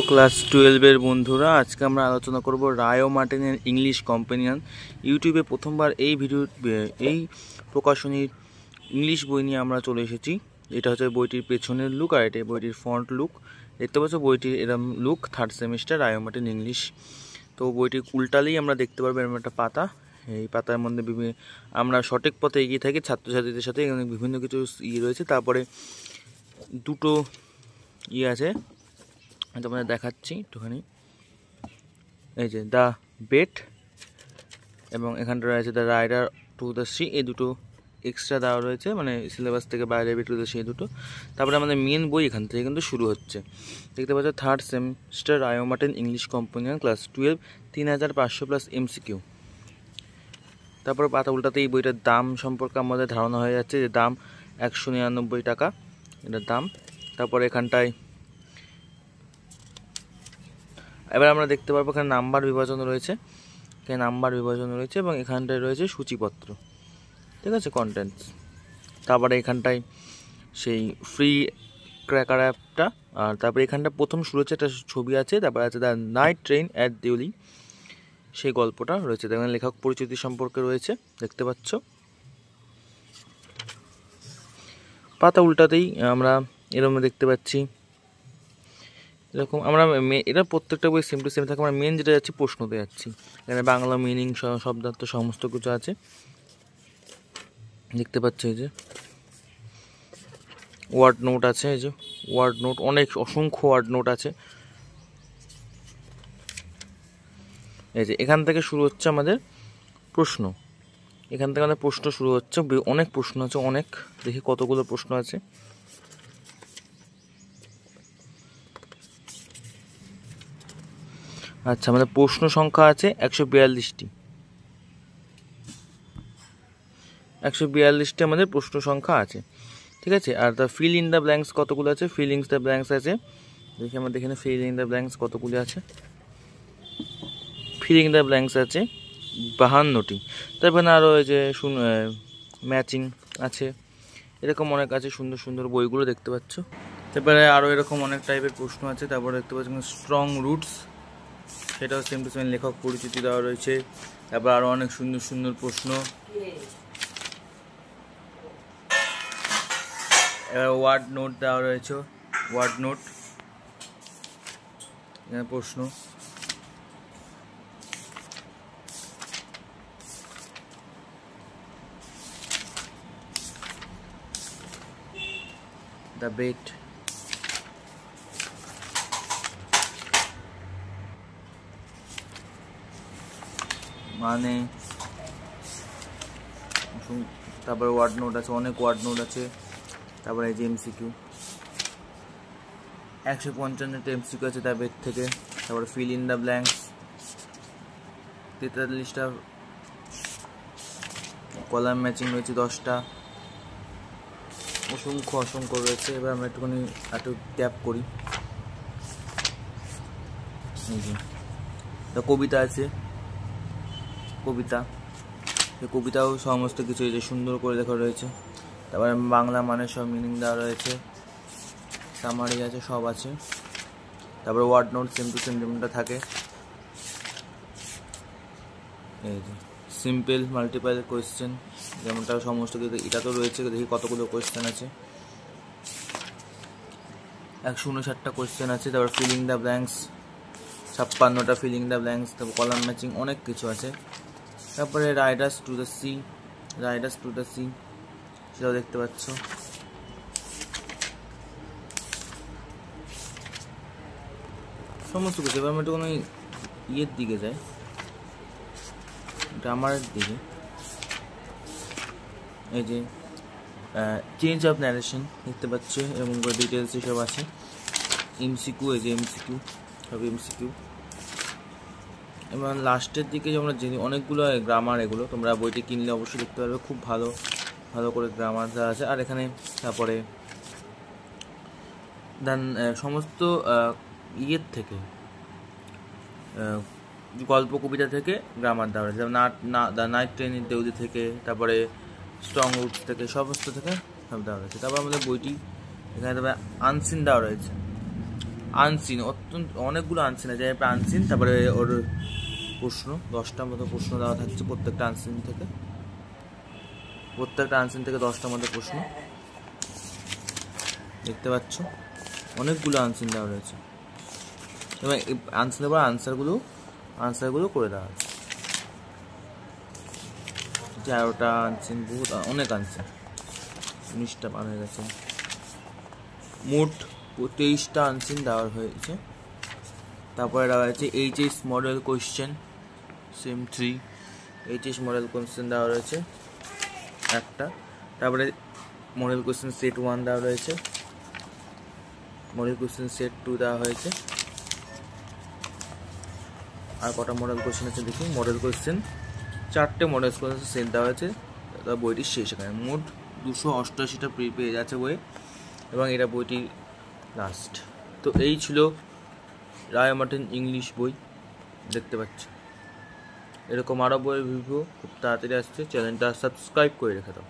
Class 12 বন্ধুরা, আজকে আমরা আলোচনা করব রায়ো মার্টিনের ইংলিশ কম্পেনিয়ন। ইউটিউবে প্রথমবার এই প্রকাশনীর ইংলিশ বই নিয়ে আমরা চলে এসেছি। এটা হচ্ছে বইটির পেছনের লুক, আর এটা বইটির ফ্রন্ট লুক। দেখতে পাচ্ছ বইটির এরকম look, 3rd semester Rayo Martin English. তো বইটি উল্টালেই আমরা দেখতে পারবো এরকম একটা পাতা। এই পাতার মধ্যে আমরা সঠিক পথে এগিয়ে থাকি ছাত্রছাত্রীদের সাথে। এখানে বিভিন্ন কিছু রয়েছে। তারপরে দুটো আছে, তোমাদের দেখাচ্ছি একটুখানি। এই যে দ্য বেট, এবং এখানটা রয়েছে the rider to the sea. এই দুটো এক্সট্রা দেওয়া রয়েছে, মানে সিলেবাস থেকে বাইরে বেট টু দ্য সি দুটো। তারপরে আমাদের মেন বই এখান থেকে কিন্তু শুরু হচ্ছে। দেখতে পাচ্ছ 3rd semester Rayo Martin English companion class 12, 3500 plus MCQ. তারপরে পাতা উল্টাতে এই বইটার দাম সম্পর্কে আমাদের ধারণা হয়ে যাচ্ছে, যে দাম 199 টাকা এটার দাম। তারপরে এখানটায় এবার আমরা দেখতে পারবো এখানে নাম্বার বিভাজন রয়েছে, এবং এখানটায় রয়েছে সূচিপত্র, ঠিক আছে, কন্টেন্টস। তারপরে এখানটায় সেই ফ্রি ক্র্যাকার অ্যাপটা, আর তারপরে এখানটা প্রথম শুরু হচ্ছে একটা ছবি আছে। তারপরে আছে দ্য নাইট ট্রেন অ্যাট দিউলি, সেই গল্পটা রয়েছে। এখানে লেখক পরিচিতি সম্পর্কে রয়েছে, দেখতে পাচ্ছ। পাতা উল্টাতেই আমরা এরকম দেখতে পাচ্ছি এরকম। আমরা এটা প্রত্যেকটা বই সেম টু সেম থাকে। আমরা মেন যেটা যাচ্ছি প্রশ্নতে যাচ্ছি। এখানে বাংলা মিনিং, শব্দার্থ সমস্ত কিছু আছে, দেখতে পাচ্ছ। এই যে ওয়ার্ড নোট আছে, এই যে ওয়ার্ড নোট, অসংখ্য ওয়ার্ড নোট আছে। এই যে এখান থেকে শুরু হচ্ছে আমাদের প্রশ্ন, এখান থেকে আমাদের প্রশ্ন শুরু হচ্ছে। অনেক প্রশ্ন আছে, অনেক। দেখি কতগুলো প্রশ্ন আছে। আচ্ছা, আমাদের প্রশ্ন সংখ্যা আছে 142টি। 142টি আমাদের প্রশ্ন সংখ্যা আছে, ঠিক আছে। Are the feel in the blanks কতগুলো আছে? ফিলিংস দ্য ব্ল্যাঙ্কস আছে, দেখি আমাদের এখানে ফিল ইন দ্য ব্ল্যাঙ্কস কতগুলো আছে। ফিলিং দ্য ব্ল্যাঙ্কস আছে 52টি। তারপরে আরও এই যে ম্যাচিং আছে, এরকম অনেক আছে। সুন্দর সুন্দর বইগুলো দেখতে পাচ্ছ। তারপরে আরও এরকম অনেক টাইপের প্রশ্ন আছে। তারপরে দেখতে পাচ্ছ স্ট্রং রুটস, সেটাও সেম টু সেম লেখক পরিচিতি দেওয়া রয়েছে। তারপর আরও অনেক সুন্দর সুন্দর প্রশ্ন। এবার ওয়ার্ড নোট দেওয়া রয়েছে, ওয়ার্ড নোট, এখানে প্রশ্ন। দ্য বেট, মানে তারপরে ওয়ার্ড নোট আছে, অনেক ওয়ার্ড নোট আছে। তারপরে এই যে এমসিকিউ, 155টা এমসিকিউ আছে তার বেট থেকে। তারপরে ফিল ইন দ্য ব্ল্যাঙ্কস 43টা, কলাম ম্যাচিং রয়েছে 10টা, অসংখ্য রয়েছে। এবার আমরা একটু ট্যাপ করি। এই যে কবিতা আছে, কবিতাও সমস্ত কিছু এই যে সুন্দর করে লেখা রয়েছে। তারপরে বাংলা মানে সব মিনিং দেওয়া রয়েছে, সামারি আছে, সব আছে। তারপরে word note same to same যেমনটা থাকে। এই যে সিম্পল মাল্টিপল কোয়েশ্চেন, যেমনটা সমস্ত কিছু এটা তো রয়েছে। দেখি কতগুলো কোয়েশ্চেন আছে, 159টা কোয়েশ্চেন আছে। তারপর ফিলিং দ্য ব্ল্যাঙ্কস 56টা ফিলিং দ্য ব্ল্যাঙ্কস। তারপর কলাম ম্যাচিং, অনেক কিছু আছে। তারপরে রাইডার্স টু দ্য সি, সেটাও দেখতে পাচ্ছ। সমস্ত কিছু। এবার আমি একটু কোনো ইয়ের দিকে যাই, গ্রামারের দিকে। এই যে চেঞ্জ অফ ন্যারেশন দেখতে পাচ্ছ, এবং ডিটেলস সব আছে। এমসিকিউ, এই যে এমসিকিউ, সব এমসিকিউ। এবং লাস্টের দিকে আমরা অনেকগুলো গ্রামার, এগুলো তোমরা বইটি কিনলে অবশ্যই দেখতে পারবে। খুব ভালো করে গ্রামার দেওয়া আছে। আর এখানে তারপরে সমস্ত ইয়ের থেকে, গল্প কবিতা থেকে গ্রামার দেওয়া রয়েছে। যেমন দ্য নাইট ট্রেন ইন দিউলি থেকে, তারপরে স্ট্রং রুটস থেকে, সমস্ত থেকে সব দেওয়া রয়েছে। তারপর আমাদের বইটি এখানে তবে আনসিন দেওয়া রয়েছে। আনসিন, অত্যন্ত অনেকগুলো আনসিন আছে, আনসিন। তারপরে ওর প্রশ্ন 10টার মতো প্রশ্ন দেওয়া থাকছে প্রত্যেকটা আনসিন থেকে 10টার মধ্যে প্রশ্ন দেখতে পাচ্ছ। অনেকগুলো আনসিন দেওয়া রয়েছে এবং আনসিনের পর আনসারগুলো করে দেওয়া আছে। 11টা আনসিন, বহুত অনেক আনসিন, 19টা পার হয়ে গেছে। মোট 23টা আনসিন দেওয়া হয়েছে। তারপরে দেওয়া হয়েছে HS model question same 3 HS model question দেওয়া রয়েছে একটা। তারপরে মডেল কোয়েশ্চেন সেট 1 দেওয়া রয়েছে, মডেল কোয়েশ্চেন সেট 2 দেওয়া হয়েছে। আর কটা মডেল কোয়েশ্চেন আছে দেখি। মডেল কোয়েশ্চেন 4টে মডেল কোয়েশ্চেন সেট দেওয়া হয়েছে। বইটি শেষ এখানে। মোট 288টা পেজ আছে বই এবং এটা বইটি লাস্ট। তো এই ছিল রায় মার্টিন ইংলিশ বই, দেখতে পাচ্ছ। এরকম আরও বইয়ের ভিডিও খুব তাড়াতাড়ি আসছে, চ্যানেলটা সাবস্ক্রাইব করে রেখে দাও।